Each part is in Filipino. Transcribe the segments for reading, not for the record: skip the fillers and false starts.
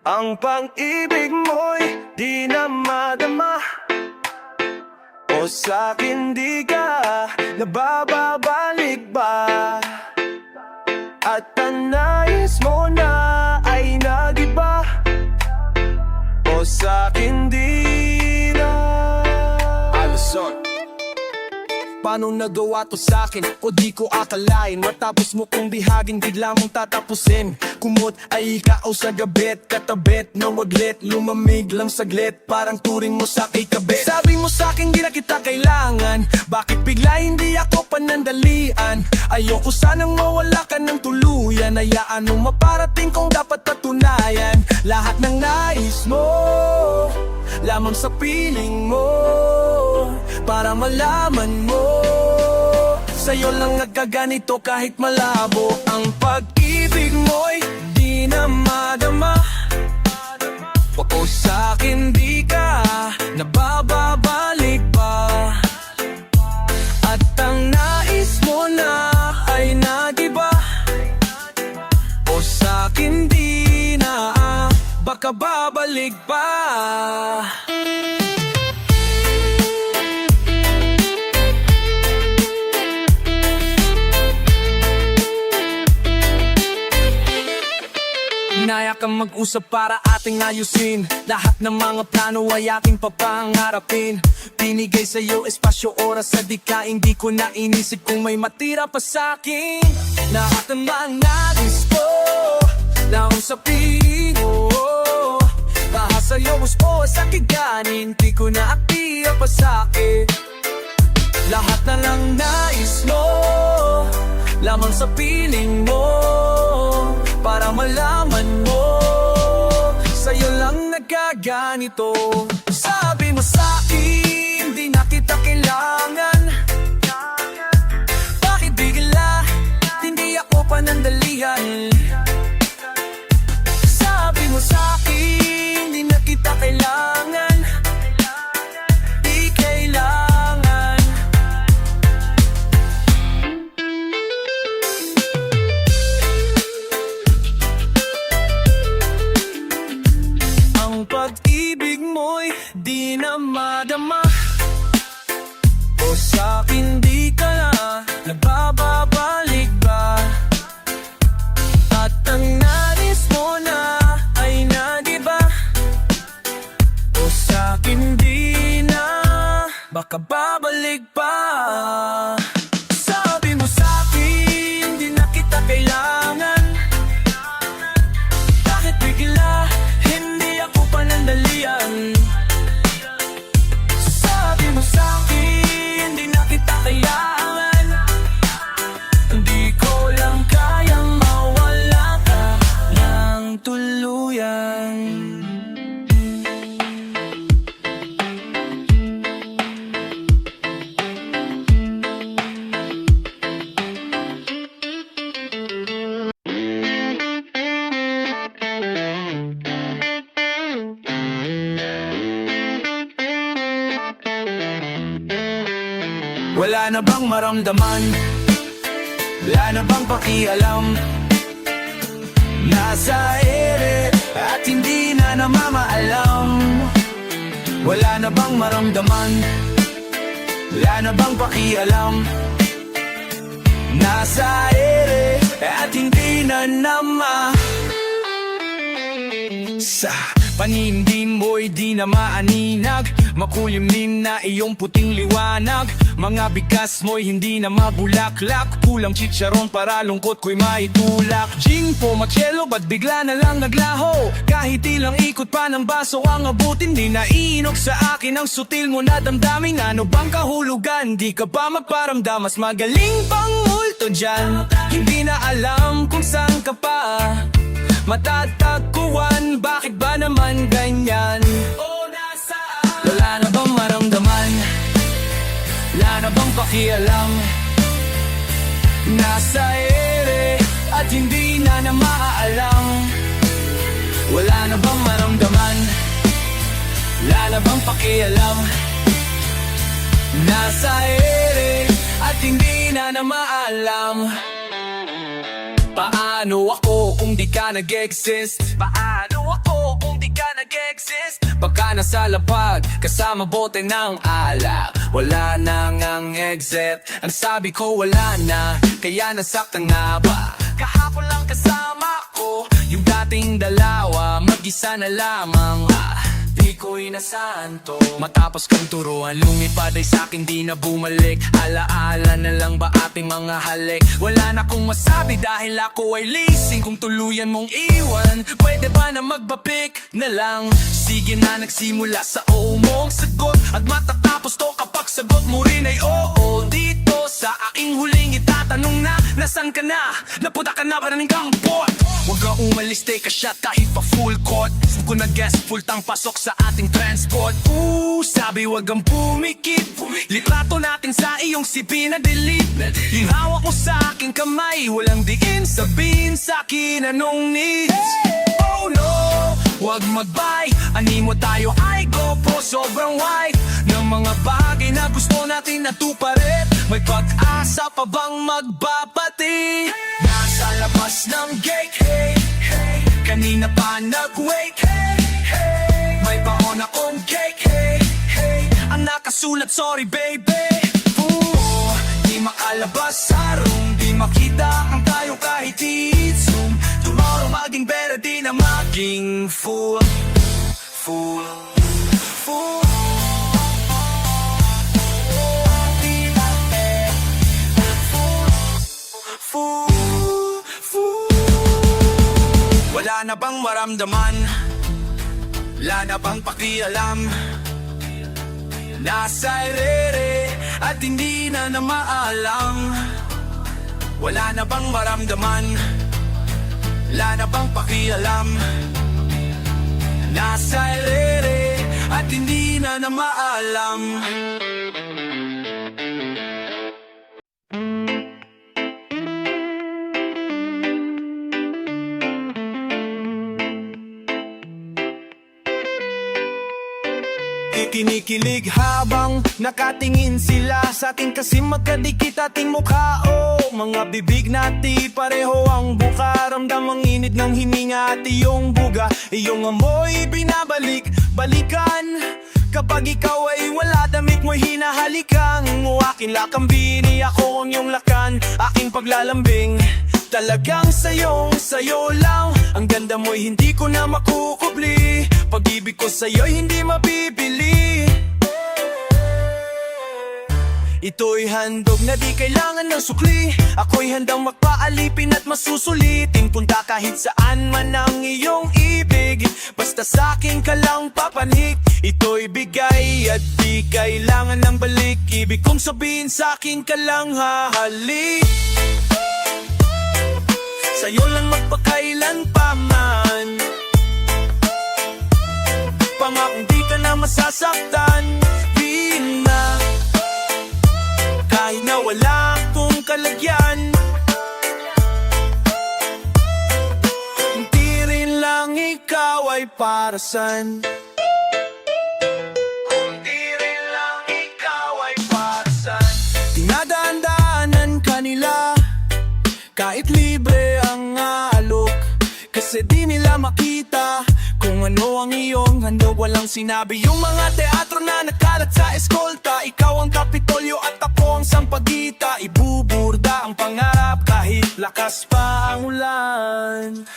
Ang pag-ibig mo'y di na madama, o sa'kin di ka nabababalik ba? At ang nais mo na ay nag-iba, o sa'kin di na. Alusot, paano nagawa to sa'kin? O di ko akalain, matapos mo kong bihagin, bigla mong tatapusin. Kumot ay ikaw sa gabit, katabit na waglit, lumamig lang saglit, parang turing mo sa kikabit. Sabi mo sa'kin di na kita kailangan, bakit bigla hindi ako panandalian? Ayoko sanang mawala ka ng tuluyan, hayaan mo maparating kong dapat patunayan. Lahat ng nais mo, lamang sa piling mo, para malaman mo, sa'yo lang nagkaganito kahit malabo. Ang pag-ibig mo'y di na madama, o sa'kin di ka nabababalik ba? At ang nais mo na ay nag-iba, o sa'kin di na, baka babalik pa. Naya kang mag-usap para ating ayusin lahat ng mga plano ay aking papangarapin. Binigay sa'yo espasyo, oras sa di ka, hindi ko na inisip kung may matira pa sa'kin. Lahat ng mga nais ko, laong sa piling mo, bahas sa'yo mo sa kiganin, di ko na aktiya pa sa'kin. Lahat na lang nais mo, lamang sa piling mo, para malaman mo, sa'yo lang nagkaganito. Sabi mo sa'kin, di na kita kailangan, bakit bigla, hindi ako panandalian? Sabi mo sa'kin, di na kita kailangan, di kailangan. Ang pag-ibig mo'y di na madama, o sa'kin di ka na nabababalik ba? At ang nais mo na ay nag-iba, o sa'kin di na, baka babalik pa. Sabi mo sa'kin, di na kita kailangan, bakit bigla hindi ako panandalian? Sabi mo sa'kin, di na kita kailangan, hindi ko lang kayang mawala ka ng tuluyan. Wala na bang maramdaman? Wala na bang pakialam? Nasa ere at hindi na namamaalam. Wala na bang maramdaman? Wala na bang pakialam? Nasa ere at hindi na sa panindin mo'y di na maaninag, makulimlim na iyong puting liwanag. Mga bigas mo'y hindi na mabulaklak, kulang chicharon para lungkot ko'y maitulak. Gin po machelo, ba't bigla na lang naglaho? Kahit ilang ikot pa ng baso ang abutin, di na iinog sa akin ang sutil mo na damdamin. Ano bang kahulugan? Di ka ba magparamdam? Mas magaling pang multo dyan, hindi na alam kung saan ka pa matatagpuan, bakit ba naman ganyan? O nasaan? Wala na bang maramdaman? Wala na bang pakialam? Nasa ere at hindi na maaalam. Wala na bang maramdaman? Wala na bang pakialam? Nasa ere at hindi na maalam. Paano ako kung di ka nag-exist? Paano ako kung Pagka nasa lapag, kasama bote ng alak, wala nang ang exit. Ang sabi ko wala na, kaya nasaktan nga ba? Kahapon lang kasama ko, yung dating dalawa, mag-isa na lamang. Di ko'y nasanto. Matapos kang turuan, lumipad ay sa'kin di na bumalik. Alaala na lang ba ating mga halik? Wala na kong masabi dahil ako ay leasing. Kung tuluyan mong iwan, pwede ba na magbapik na lang? Sige na, nagsimula sa oo mong sagot, at matatapos to kapag sagot mo rin ay oo. Dito sa aking huling itatanong na, nasan ka na? Napunta ka na ba ng gangpot? Huwag ka umalis, take a shot kahit pa full court. Kung nag-guess, full tang pasok sa ating transport. Sabi wag kang pumikit, litrato natin sa iyong sipi na delete. Yung hawak mo sa aking kamay, walang diin, sabihin sa akin anong needs. Oh no, wag mag-bye, animo tayo ay GoPro, sobrang wide ng mga bagay na gusto natin natuparin. May pag-asa pa bang magbabati? Nasa labas ng gate, hey, hey, kanina pa nag-wait, hey, hey, may baon akong cake, hey, hey, ang nakasulat sorry baby. Di makalabas sa room, di makita ang tayo kahit i-zoom. Tomorrow maging better, di na maging fool. Fool, fool. Fool, fool. Wala na bang maramdaman? Wala na bang pakialam? Nasa ere at hindi na na maalam. Wala na bang maramdaman? Wala na bang pakialam? Nasa ere at hindi na na maalam. Kinikilig habang nakatingin sila sa atin kasi magkadikit ating mukha. Oh, mga bibig nati pareho ang buka, ramdam ang init ng hininga at iyong buga. Iyong amoy binabalik-balikan kapag ikaw ay wala, damit mo'y hinahalikan. Aking lakambini, ako ang iyong lakan, aking paglalambing. Talagang sayo lang, ang ganda mo'y hindi ko na makukubli. Pag-ibig ko sa'yo'y hindi mabibili. Ito'y handog na di kailangan ng sukli. Ako'y handang magpaalipin at masusulitin. Punta kahit saan man ang iyong ibig, basta sa'kin ka lang papanik. Ito'y bigay at di kailangan ng balik. Ibig kong sabihin sa'kin ka lang hahalik. Sa'yo lang magpakailan pa man, pangakong di ka na masasaktan. Di na, kahit na wala akong kalagyan. Hindi rin lang ikaw ay para san. Hindi rin lang ikaw ay para san. Dinadaan-daanan kanila kahit libre ang alok, kasi di nila makita kung ano ang iyong handog. Walang sinabi yung mga teatro na nakalat sa eskolta. Ikaw ang kapitolyo at ako ang sampagita. Ibuburda ang pangarap kahit lakas pa ang ulan.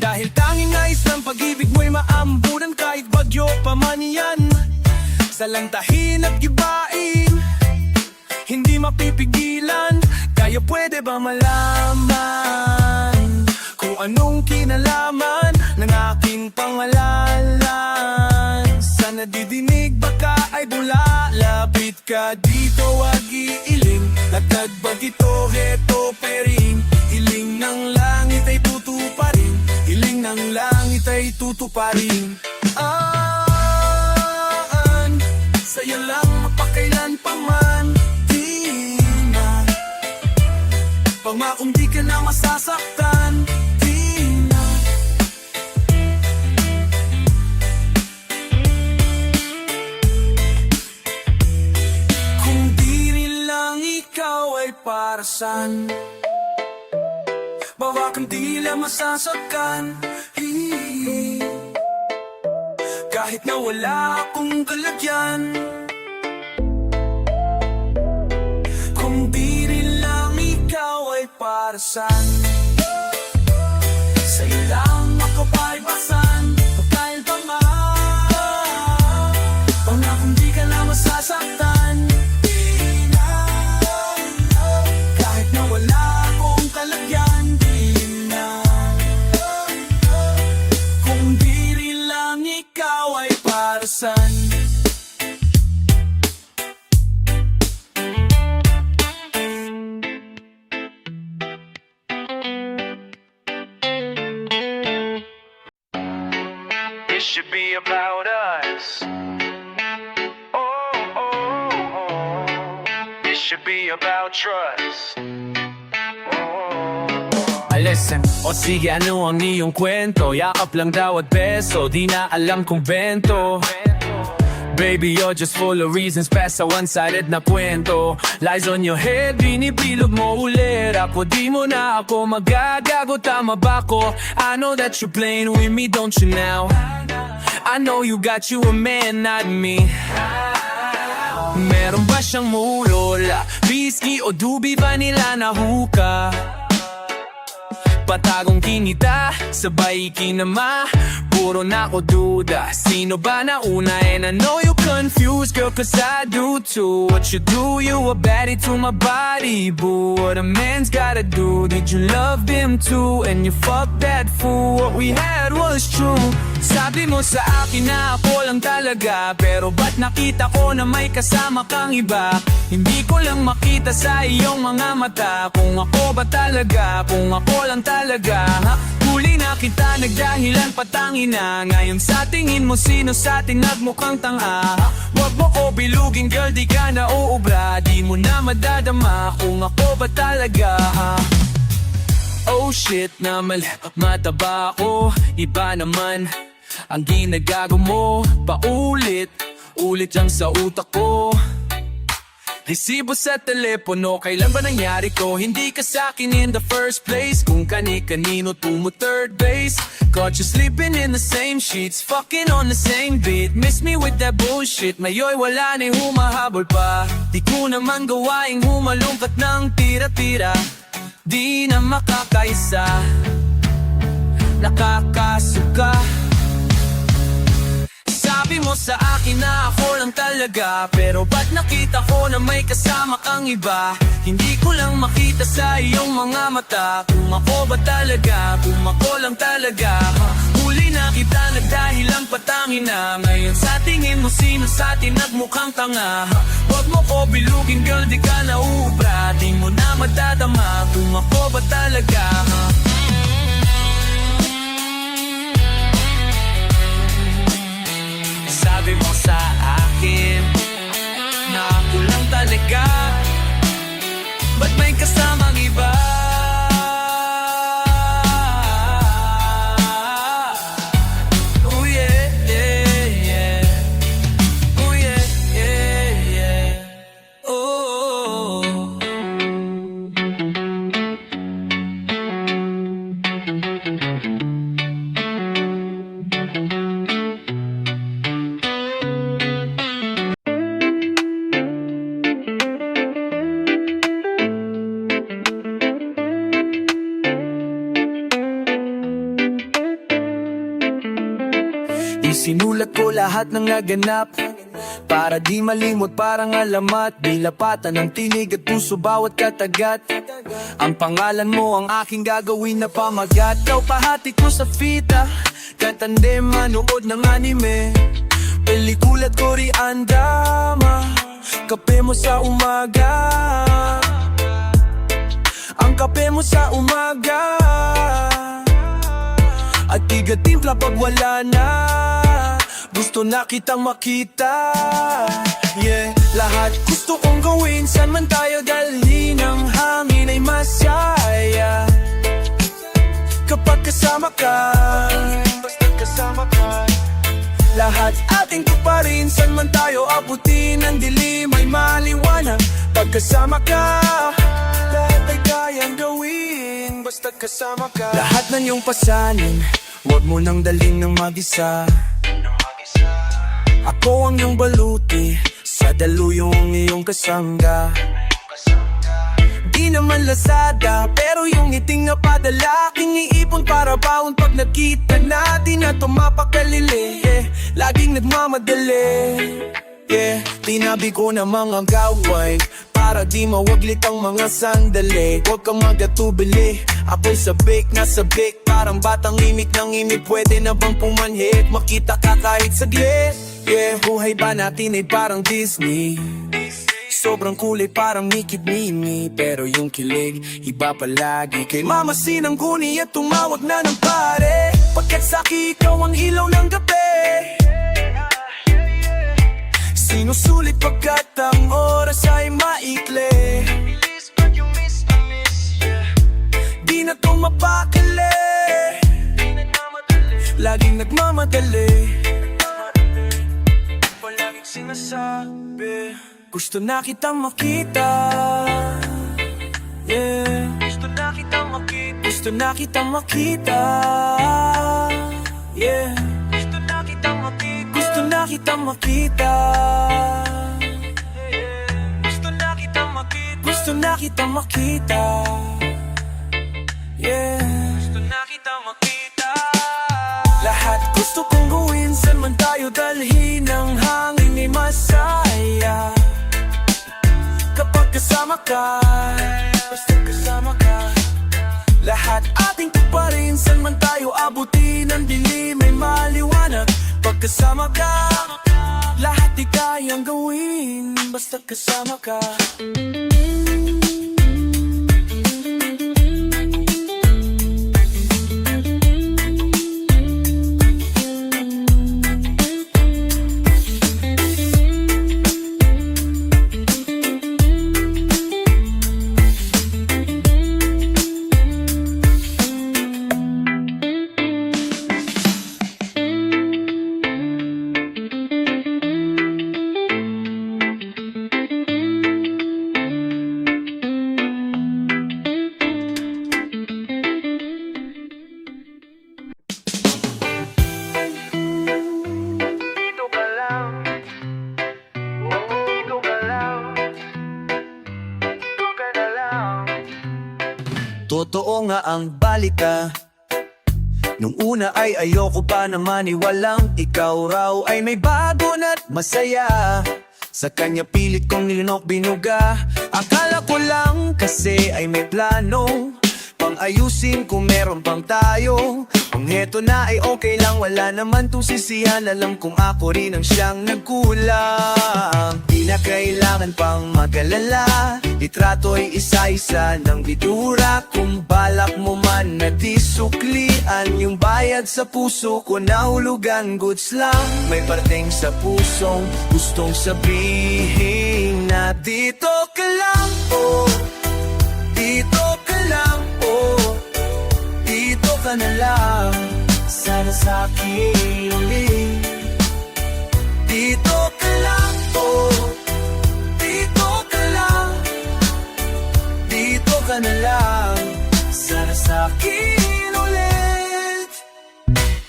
Dahil tanging nais ng pag-ibig mo'y maambunan kahit bagyo pa man yan. Salantahin at gibain, hindi mapipigilan. Kaya pwede ba malaman kung anong kinalaman ng aking pangalalan? Sana didinig baka ay bula. Lapit ka dito, wag iiling. Latag bag ito, heto pering. Hiling ng langit ay tutuparin. Hiling ng langit ay tutuparin. Sa'yo lang mapakailan pa man. Pangakong di ka na masasaktan. Di na. Kung di rin lang ikaw ay para san, bawa kang di lang masasaktan. kahit na wala akong kalagyan. Kung di rin lang ikaw ay para saan, sa'yo lang makapaypasan, pagkahil pa man, pangakong di ka na masasaktan. Di na, kahit na wala akong kalagyan. Di na, kung di rin lang ikaw ay para saan. It should be about us. Oh, oh, oh. It should be about trust. Listen, o sige ano ang iyong kwento? Yakap lang daw at beso, di na alam kung bento. Baby, you're just full of reasons, past sa one-sided na kwento. Lies on your head, binipilog mo ulit. Ako di mo na ako magagago, tama ba ko? I know that you're playing with me, don't you now? I know you got you a man, not me. Meron ba siyang mulola? Whiskey o dubi, vanilla na hookah? Patagong kinita, sabay kinama, puro na ko duda. Sino ba na una? And I know you confused, girl, cause I do too. What you do, you a baddie to my body, boo. What a man's gotta do, did you love him too? And you fucked that fool, what we had was true. Sabi mo sa akin na ako lang talaga, pero ba't nakita ko na may kasama kang iba? Hindi ko lang makita sa iyong mga mata, kung ako ba talaga, kung ako lang talaga, ha? Huli na kita, nagdahilan patangin na. Ngayon sa tingin mo, sino sa atin nagmukhang tanga? Wag mo ko bilugin, girl, di ka na uubra. Di mo na madadama kung ako ba talaga, ha? Oh shit, na mata ba ako? Iba naman ang ginagago mo, paulit ulit lang sa utak ko. Resibo sa telepono, kailan ba nangyari ko? Hindi ka sa'kin in the first place. Kung kani-kanino tumo third base. Caught you sleeping in the same sheets, fucking on the same beat. Miss me with that bullshit, mayo'y wala na humahabol pa. Di ko naman gawaing humalungkat ng tira-tira. Di na makakaisa, nakakasuka. Sabi mo sa akin na ako lang talaga, pero ba't nakita ko na may kasama kang iba? Hindi ko lang makita sa iyong mga mata, kung ako ba talaga, kung ako lang talaga. Huli na kita, nagdahilang patangin na. Ngayon sa tingin mo, sino sa atin nagmukhang tanga? Huwag mo ko bilugin, girl, di ka na uubra. Di mo na madadama kung ako ba talaga. Sabi mo sa akin na ako lang talaga, ba't may kasamang iba? Oh yeah, yeah, yeah. Oh yeah, yeah, yeah. Oh. Isinulat ko lahat ng naganap, para di malimot, parang alamat. Dilapatan ng tinig at puso bawat katagat. Ang pangalan mo ang aking gagawin na pamagat. Ikaw pahati ko sa fita, katandem manood ng anime, pelikula't Korean drama. Kape mo sa umaga, ang kape mo sa umaga, at tiga-timpla pag wala na. Gusto na kitang makita, yeah. Lahat gusto kong gawin, saan man tayo dalhin. Ang hangin ay masaya kapag kasama ka, basta kasama ka. Lahat ating tuparin, saan man tayo abutin. Ang dilim ay maliwanag pag kasama ka. Lahat ay kayang gawin, basta kasama ka. Lahat ng iyong pasanin, huwag mo nang daling ng mag-isa. Ako ang iyong baluti, sa daluyong iyong kasangga. Di naman Lazada, pero yung ngiting na padala iniipon para baon pag nakita natin na tumapakalili, laging nagmamadali. Tinabi ko na mga gaway para di mawaglit ang mga sandali. Huwag kang magatubili, ako'y sabik na sabik, parang batang imik ng imik. Pwede na bang pumanhik, makita ka kahit saglit? Buhay ba natin ay parang Disney? Sobrang kulay parang Mickey Mini, pero yung kilig iba palagi. Kay Mama Sinangguni at tumawag na ng pare, pagkat sa'ki ikaw ang ilaw ng gabi. Sinusulit pagkat ang oras ay maikli. Di na to mapakali, laging nagmamadali. Palaging sinasabi, gusto na kitang makita. Gusto na kitang makita. Gusto na kitang makita. Gusto na kitang makita. Gusto na kitang makita. Gusto na kitang makita. Gusto na kitang makita. Gusto na kitang makita. Lahat gusto kong gawin, saan man tayo dalhin, ang hangin ay masaya kapag kasama ka, basta kasama ka. Lahat ating tuparin, saan man tayo abutin, ang dilim ay maliwanag pagkasama ka. Lahat di kayang gawin, basta kasama ka. Totoo nga ang balita, nung una ay ayoko pa naman iwalang ikaw raw ay may bago na't masaya. Sa kanya pilit kong nilinok binuga, akala ko lang kasi ay may plano pang ayusin kung meron pang tayo. Kung heto na ay okay lang, wala naman tong sisihan. Alam kong ako rin ang siyang nagkulang. Di na kailangan pang mag-alala, litrato'y isa-isa ng bidura. Kung balak mo man na disuklian, yung bayad sa puso ko nahulugan, goods lang. May parating sa pusong gustong sabihin na dito ka lang, oh. Dito ka lang, oh. Dito ka na lang, sana sa'kin ulit. Dito ka lang, oh. Dito ka lang. Dito ka na lang, sana sa'kin ulit.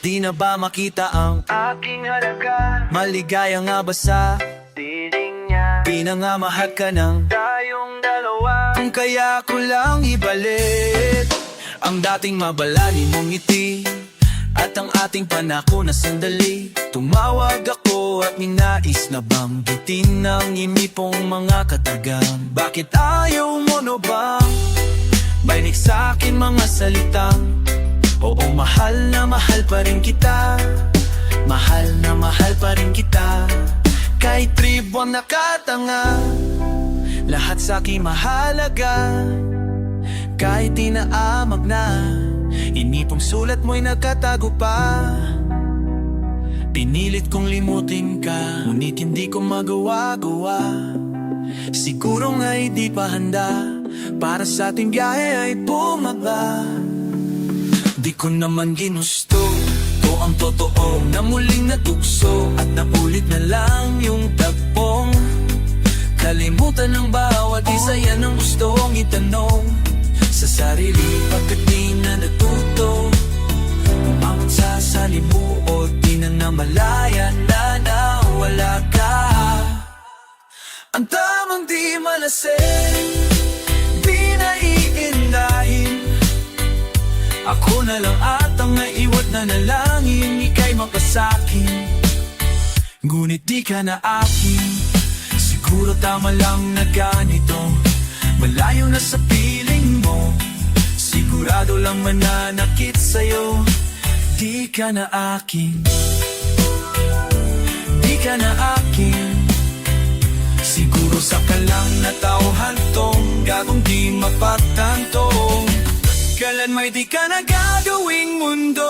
Di na ba makita ang aking halaga? Maligaya nga ba sa piling niya? Pinangamahal ka ng tayong dalawa. Kung kaya ko lang ibalik ang dating mabalani mong ngiti at ang ating panako na sandali. Tumawag ako at ninais na banggitin ang inipong mga katagang. Bakit ayaw mo no bang bainik sa'kin mga salitang oo, mahal na mahal pa rin kita. Mahal na mahal pa rin kita. Kahit tribuang nakatanga, lahat sa'kin mahalaga. Kahit inaamag na, inipong sulat mo'y nagkatago pa. Pinilit kong limutin ka, ngunit hindi ko magawa-gawa. Siguro nga'y di pa handa para sa ating biyahe ay bumaba. Di ko naman ginusto to ang totoo na muling natukso at naulit na lang yung tagpong. Kalimutan ng bawat isa, yan ang gusto kong itanong sa sarili pagkat di na natuto. Umangat sa salimuot, di na namalayan na wala ka. Ang tamang di malasing, di na iindahin. Ako na lang at ang naiwat na nalangin, ika'y mapasakin, ngunit di ka na akin. Siguro tama lang na ganito, malayo na sa piling mo. Sigurado lang mananakit sa'yo, di ka na akin, di ka na akin. Siguro sa kalang na tauhan tong gagong di mapagtantong. Kailan may di ka na gagawing mundo.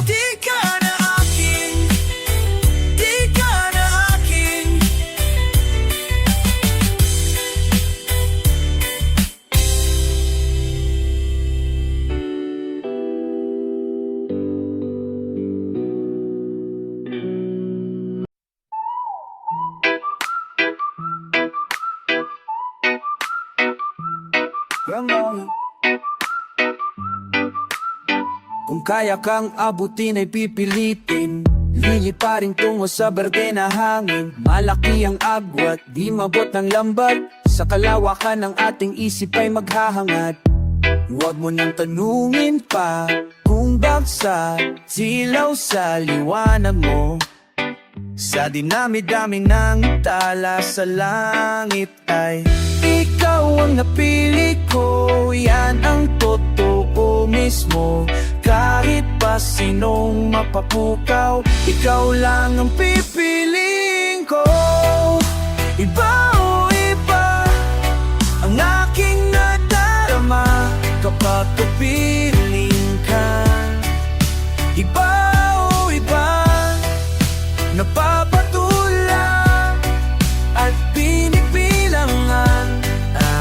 Di ka na akin, di ka na akin. Kung kaya kang abutin ay pipilitin, liliparin tungo sa berde na hangin. Malaki ang agwat, di mabot ang lambat, sa kalawakan ng ating isip ay maghahangad. Huwag mo nang tanungin pa kung bagsak silaw sa liwanag mo. Sa dinami-dami ng tala sa langit ay ikaw ang napili ko, yan ang totoo mismo. Kahit pa sinong mapapukaw, ikaw lang ang pipiliin ko. Iba o iba ang aking nadarama kapag kapiling ka. Iba o iba, napapatula at pinipilangan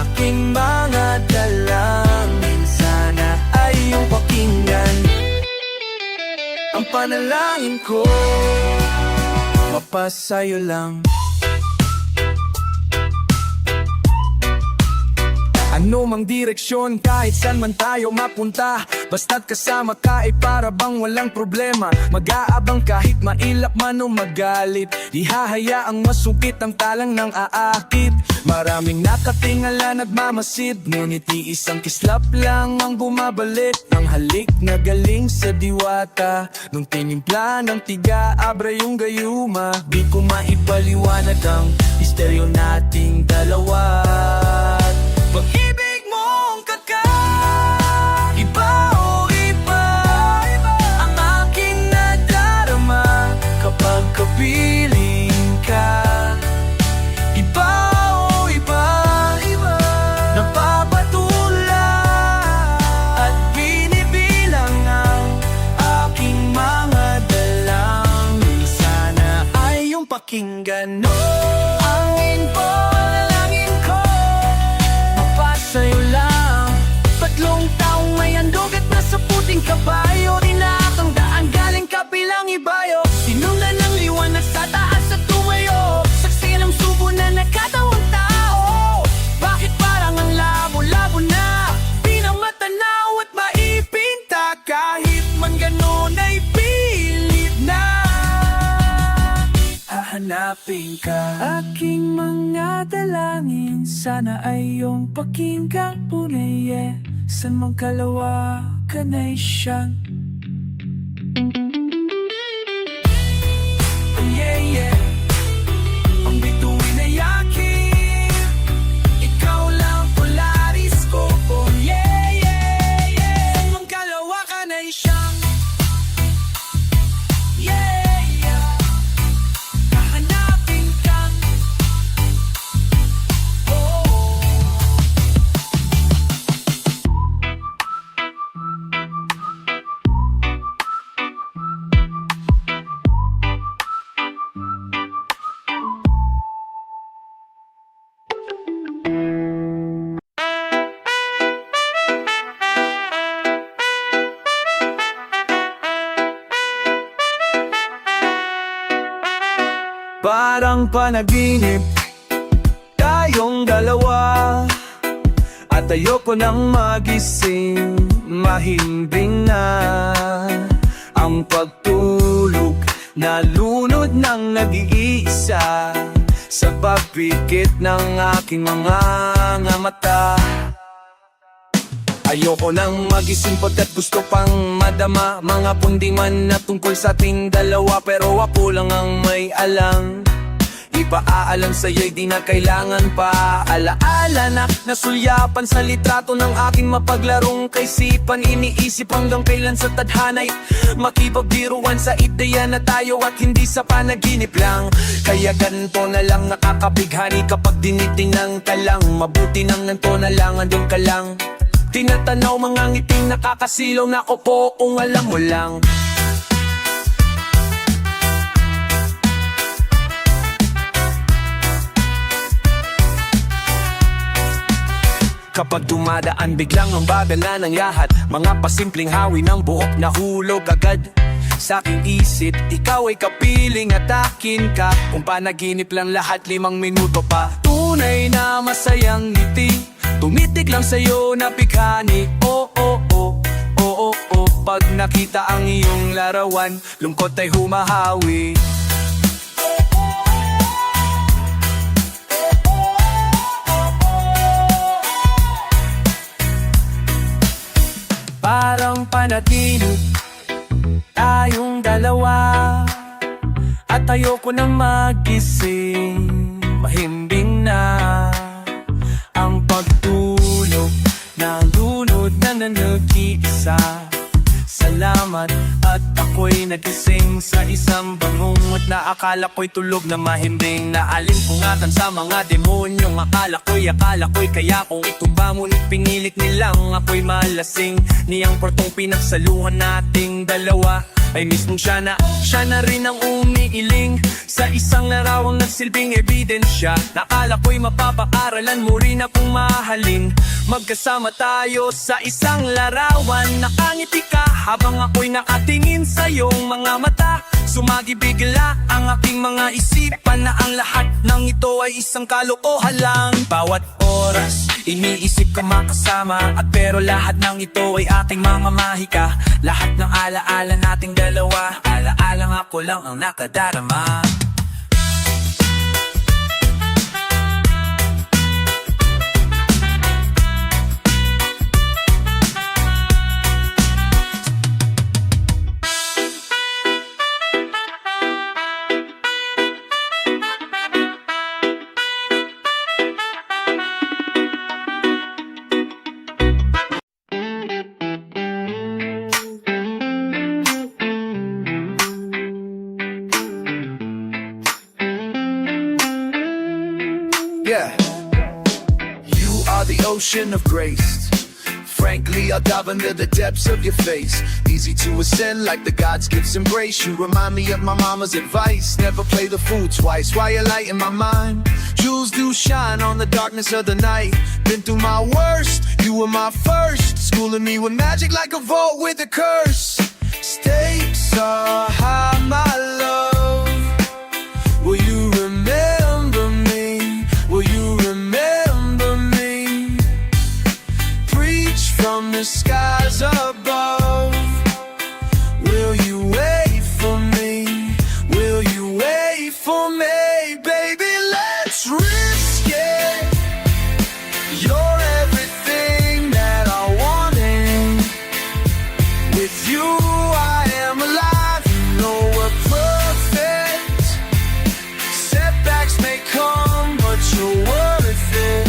aking mga dalangin. Sana ay iyong pakinggan ang panalangin ko, mapasayo lang. Ano mang direksyon, kahit saan man tayo mapunta, basta't kasama ka ay para bang walang problema. Mag-aabang kahit mailap man o magalit, di hahayaang masungkit ang talang ng aakit. Maraming nakatingala nagmamasid, ngunit iisang kislap lang ang bumabalik. Ang halik na galing sa diwata, nung tinimpla ng tiga abra yung gayuma. Di ko maipaliwanag ang misteryo nating dalawa. Pag-ibig mong iba o iba, ang aking nadarama kapag kapiling ka. Iba o iba, napapatula at binibilang ang aking mga dalangin. Sana ay iyong pakinggan. Ang inalangin ko, sa'yo lang. Tatlong taong may handog at nasa puting kabayo, tinakang daan galing kapilang ibayo. Sinundan ng liwanag sa taas at tumayo, saksi ng subo na nakatawang tao. Bakit parang ang labo-labo na, di na matanaw at maipinta, kahit man ganon ay pilit na hahanapin ka. Aking mga dalangin, sana ay iyong pakinggan. Punaye, saan mang kalawakan ay siyang ang bituin ay akin, ikaw lang polaris ko. Saan mang kalawakan ay siyang hahanapin ka. Parang panaginip tayong dalawa, at ayoko nang magising, mahimbing na ang pagtulog, nalunod nalulunod ng nag-iisa sa papikit ng aking mga mata. Ayoko nang mag-isimpot at gusto pang madama mga pundi man na tungkol sa ating dalawa, pero ako lang ang may alam. Ipaalam sa'yo'y di na kailangan pa alaala na nasulyapan sa litrato ng aking mapaglarong kaisipan. Iniisip hanggang kailan sa tadhana'y makipagbiruan sa ideya na tayo at hindi sa panaginip lang. Kaya ganito na lang nakakabighani kapag dinitingnan ka lang. Mabuti nang nanto na lang, andun ka lang. Tinatanaw mga ngiting nakakasilaw na ko po kung alam mo lang. Kapag dumadaan biglang ang bagal na ng lahat, mga pasimpleng hawi ng buhok na hulog agad sa aking isip. Ikaw ay kapiling at akin ka, kung panaginip lang lahat 5 minuto pa. Tunay na masayang ngiti, tumitig lang sa'yo na pighani. Oh, oh, oh, oh, oh, oh. Pag nakita ang iyong larawan, lungkot ay humahawi. Parang panaginip tayong dalawa, at ayoko nang magising. Mahimbing na ang pagtulog, nalunod na nag-iisa. Salamat at ako'y nagising sa isang bangungot na akala ko'y tulog na mahimbing. Naalinpungatan sa mga demonyong akala ko'y kaya kung itumba. Ngunit pinilit nilang ako'y malasing. Niyang portong pinagsaluhan nating dalawa ay mismong siya na rin ang umiiling sa isang larawang nagsilbing ebidensya. Nakala ko'y mapapakaralan mo rin akong mahalin. Magkasama tayo sa isang larawan, nakangiti ka habang ako'y nakatingin sa iyong mga mata. Sumagi bigla ang aking mga isipan na ang lahat ng ito ay isang kalokohan lang. Bawat oras iniisip ka makasama, at pero lahat ng ito ay ating mamamahika. Lahat ng alaala nating dalawa, alaalang ako lang ang nakadarama. Yeah, you are the ocean of grace. Frankly, I'll dive into the depths of your face. Easy to ascend like the God's gifts embrace. You remind me of my mama's advice. Never play the fool twice. Why you light in my mind? Jewels do shine on the darkness of the night. Been through my worst, you were my first. Schooling me with magic like a vault with a curse. Stakes are high, my love. Will you remember me? Will you remember me? Preach from the skies above. Will you wait for me? Will you wait for me? Baby, let's risk it. You're everything that I wanted. With you I am alive. You know we're perfect. Setbacks may come, but you're worth it.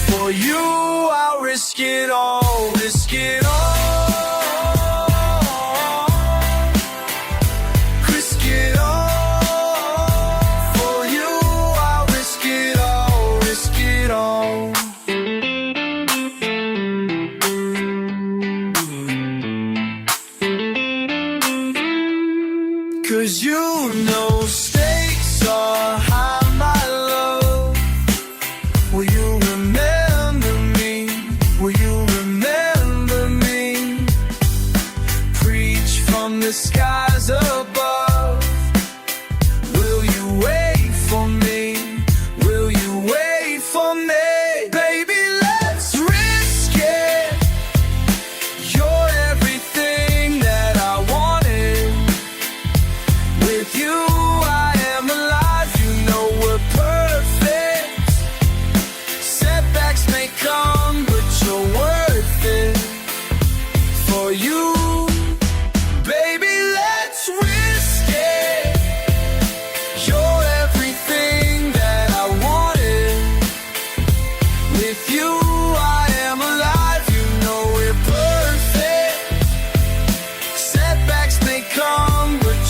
For you I'll risk it all. Risk it all. Risk it all. For you I'll risk it all. Risk it all. Cause you know stakes are high, my love. Will you remember me? Will you remember me? Preach from the skies above. Will you wait for me? Will you wait for me? Baby, let's risk it. You're everything that I wanted. With you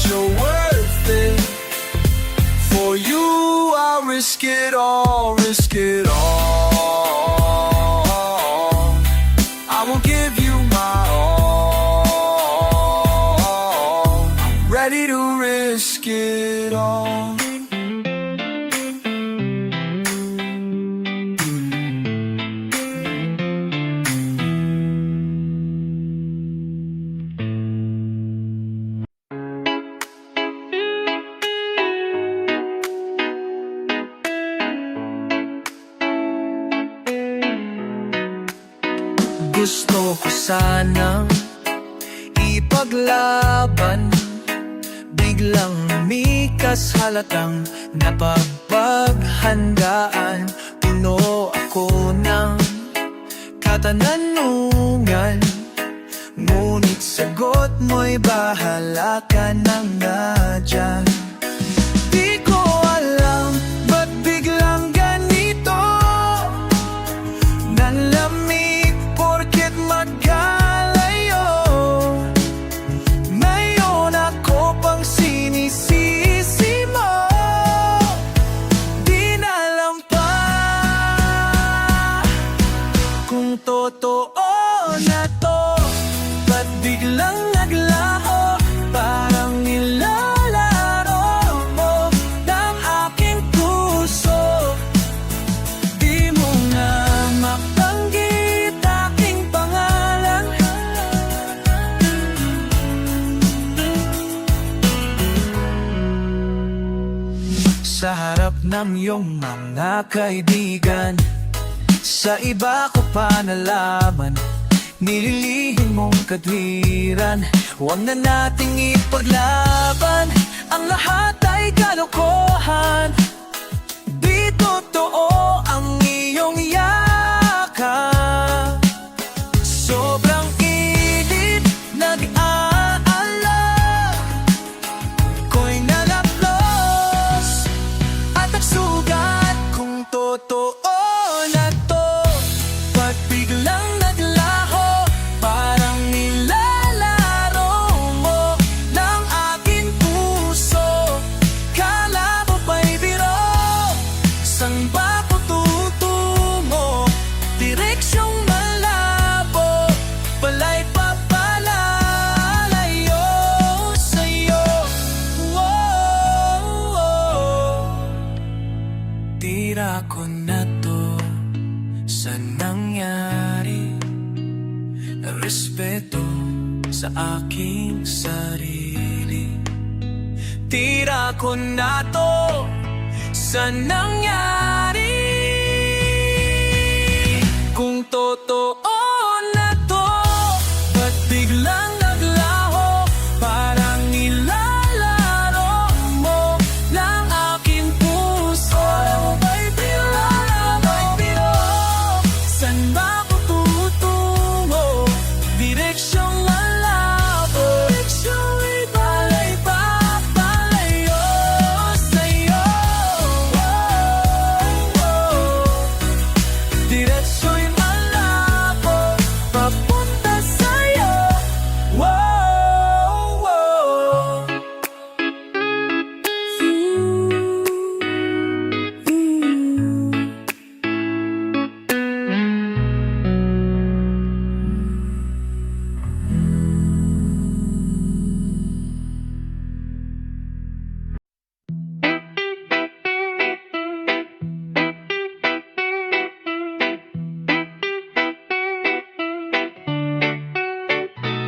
you're worth it. For you, I'll risk it all, risk it all. I won't give you my all. I'm ready to risk it all. Gusto ko sanang ipaglaban, biglang lumikas halatang napagpaghandaan. Puno ako ng katanungan, ngunit sagot mo'y bahala ka na nga dyan. Di ko alam ba't biglang ganito, nalamig porket magkalayo. Ngayon ako pang sinisisi mo, di na alam pa kung totoo na to. Ba't biglang naglaho, parang nilalaro mo ng aking puso. Di mo na mabanggit aking pangalan. Sa harap ng iyong mga kaibigan, sa iba ko pa nalaman, nililihim mong katwiran. Huwag na nating ipaglaban, ang lahat ay kalokohan. Di totoo ang iyong yakap, sobrang init, nag-aalala. Ko'y nalaplos at nagsugat kung totoo na to. Ba't biglang naglaho, parang nilalaro mo ng aking puso. Kala mo ba'y biro? San ba ko tutungo? Direksyong malabo, pala'y papalalayo sa'yo. Tira ko na to sa nangyari, respeto sa aking sarili. Tira ko na to sa nangyari, kung totoo na to. Ba't biglang naglaho, parang nilalaro mo ng aking puso. May biro, san ba ko tutungo? Direksyong malabo, direksyong ibalay papalayo sa'yo. Direksyong malabo, papunta sa'yo.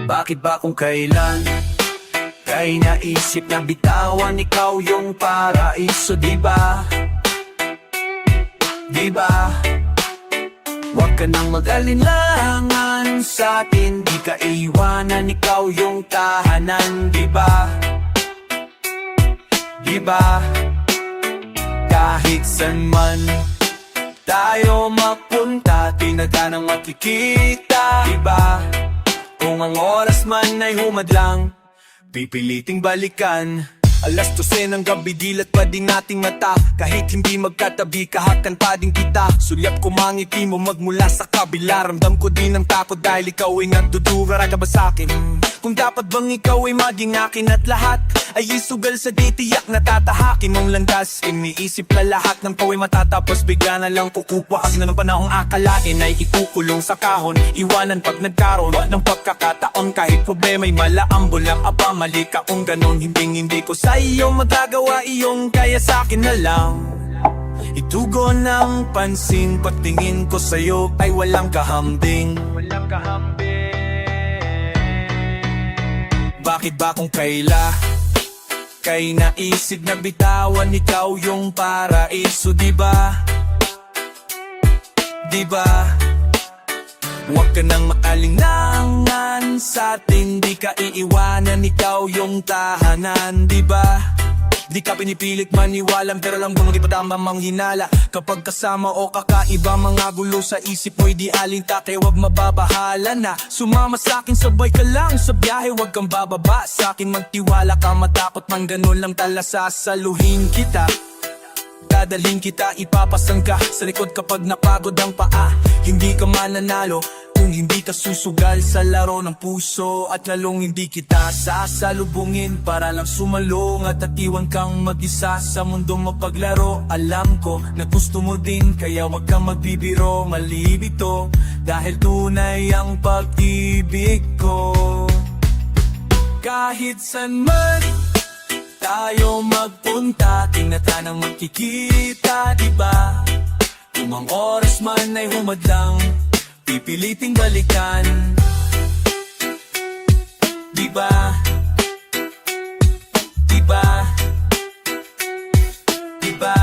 Bakit ba kung kailan kay naisip na bitawan ikaw yung paraiso, diba? Diba? Huwag ka nang mag-alinlangan sa'tin, di ka iwanan, ikaw yung tahanan, diba? Diba? Kahit san man tayo mapunta, tinaganang makikita, diba? Kung ang oras man ay humadlang, pipiliting balikan. Alas 12 ng gabi, dilat pa din nating mata. Kahit hindi magkatabi, kahakan pa din kita. Sulyap ko mangiti mo magmula sa kabila. Ramdam ko din ang takot dahil ikaw ay nagdudura ka ba sa'kin? Kung dapat bang ikaw ay maging akin at lahat ay isugal sa di tiyak na tatahakin mong landas. Iniisip na lahat ng tao ay matatapos, bigla na lang kukupas na ng panahong akalain ay ikukulong sa kahon. Iwanan pag nagkaroon ng pagkakataon, kahit problema'y malaambol lang. Aba mali ka kung ganon, hindi ko sa iyo magagawa iyong kaya sa akin na lang. Itugon ng pansin, pagtingin ko sa'yo ay walang kahambing. Bakit ba kung kay naisip na bitawan ikaw yung paraiso, diba? Diba? Huwag ka nang maalinlangan sa atin, di ka iiwanan, ikaw yung tahanan, diba? Di ka pinipilit maniwala, pero alam kung ipadama mang hinala. Kapag kasama o kakaiba, mga gulo sa isip mo'y di alintate. Huwag mababahala na, sumama sa'kin, sabay ka lang sa biyahe. Huwag kang bababa sa'kin, magtiwala ka, matakot man ganun lang tala. Sasaluhin kita, dadalhin kita, ipapasang ka sa likod kapag napagod ang paa. Hindi ka mananalo kung hindi ka susugal sa laro ng puso, at lalong hindi kita sasalubungin para lang sumalong at iwan kang mag-isa sa mundong mapaglaro. Alam ko na gusto mo din, kaya wag kang magbibiro, malibito, dahil tunay ang pag-ibig ko. Kahit san man tayo magpunta, tingnan ang magkikita, diba? Kung ang oras man ay humadlang, pipiliting balikan, diba? Diba? Diba?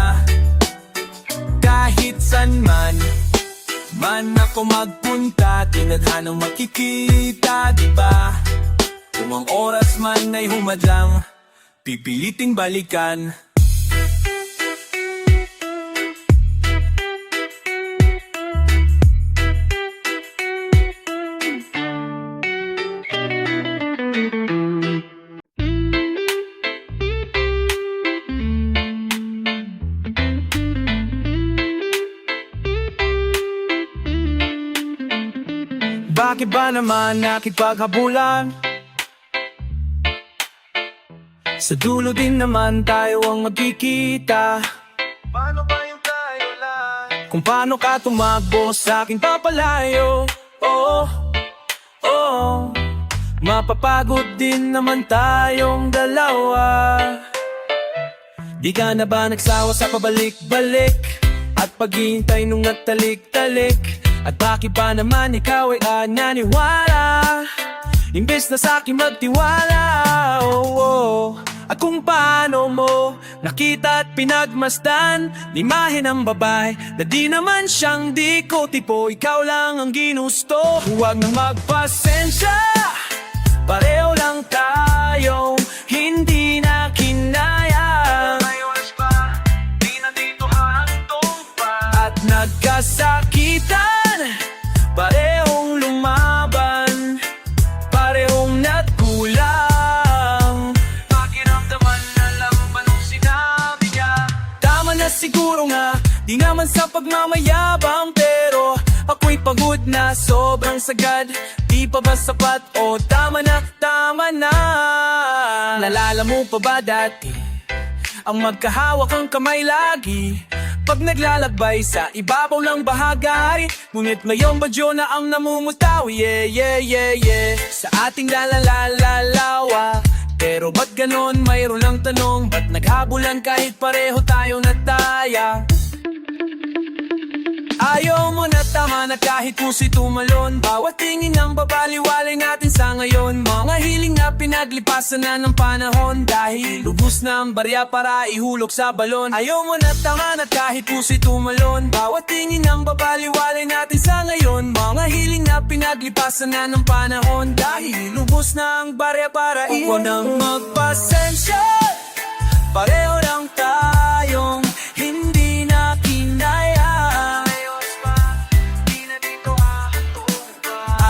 Kahit san man ako magpunta, tinadhanang makikita, diba? Kung ang oras man ay humadlang, pipiliting balikan. Bakit ba naman nakipaghabulan? Sa dulo din naman tayo ang magkikita. Paano ba yung tayo lang? Kung paano ka tumakbo sa akin papalayo. Oo, oo, mapapagod din naman tayong dalawa. Di ka na ba nagsawa sa pabalik-balik at paghihintay nung natalik-talik? At bakit ba naman ikaw ay naniwala, imbes na sa'kin magtiwala? Oh. At kung paano mo nakita at pinagmasdan imahe ng babae na di naman siyang di ko tipo, ikaw lang ang ginusto. Huwag nang magpasensya, pareho lang tayong hindi na kinaya. Di na dito hantong pa at nagkasakitan, parehong lumaban, parehong nagkulang. Pakiramdaman na lang ba nung sinabi niya? Tama na siguro nga, di naman sa pagmamayabang, pero ako'y pagod na, sobrang sagad. Di pa ba sapat? O tama na, tama na. Nalala mo pa ba dati ang magkahawak ang kamay lagi pag naglalakbay sa ibabaw ng bahagay? Ngunit ngayong badyo na ang namumutaw, yeah, yeah, yeah, yeah, sa ating lalalalawa. Pero ba't ganon? Mayroon lang tanong, ba't naghabulan kahit pareho tayo nataya? Ayaw mo na, tama na kahit puso'y tumalon. Bawat tingin ng babaliwalay natin sa ngayon, mga hiling na pinaglipasan na ng panahon, dahil lubos na ang barya para ihulog sa balon. Ayaw mo na, tama na kahit puso'y tumalon. Bawat tingin ng babaliwalay natin sa ngayon, mga hiling na pinaglipasan na ng panahon, dahil lubos na ang barya para ihulog. Huwag nang magpasensya, pareho lang tayong hindi na kinaya.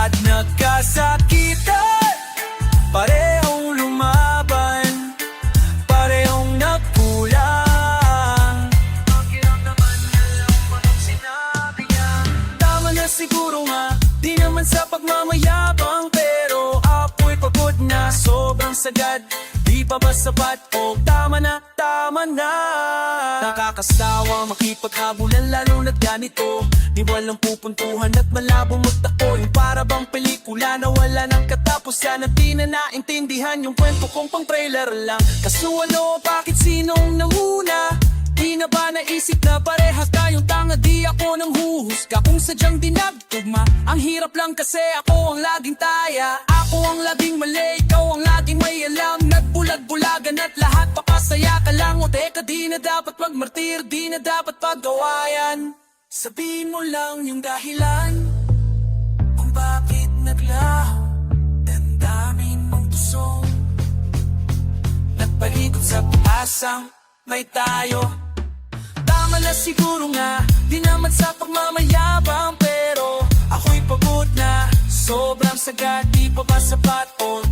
At nagkasakitan, parehong lumaban, parehong nagkulang. Pakiramdaman na lang ba nung sinabi niya? Tama na siguro nga, di naman sa pagmamayabang, pero ako'y pagod na, sobrang sagad. Di pa ba sapat? O tama na, tama na. Nakakasawa makipaghabulan lalo na't ganito. Di walang pupuntuhan at malabong magtako. Yung para bang pelikula na wala ng katapusan. At di na naintindihan yung kwento kong pang trailer lang. Kaso ano, bakit sinong nanguna? Di na ba naisip na parehas tayong tanga? Di ako nang huhusga kung sadyang dinagtugma. Ang hirap lang kasi ako ang laging taya. Ako ang laging mali, ikaw ang laging may alam. Nagbulag-bulagan at lahat papasaya ka lang. O teka, di na dapat magmartir, di na dapat paggawayan. Sabihin mo lang yung dahilan kung bakit naglaho. Damdamin mong puso nagpalikot sa asang may tayo. Tama na siguro nga, di naman sa pagmamayabang. Pero ako'y pagod na, sobrang sagad, di pa ba sapat? O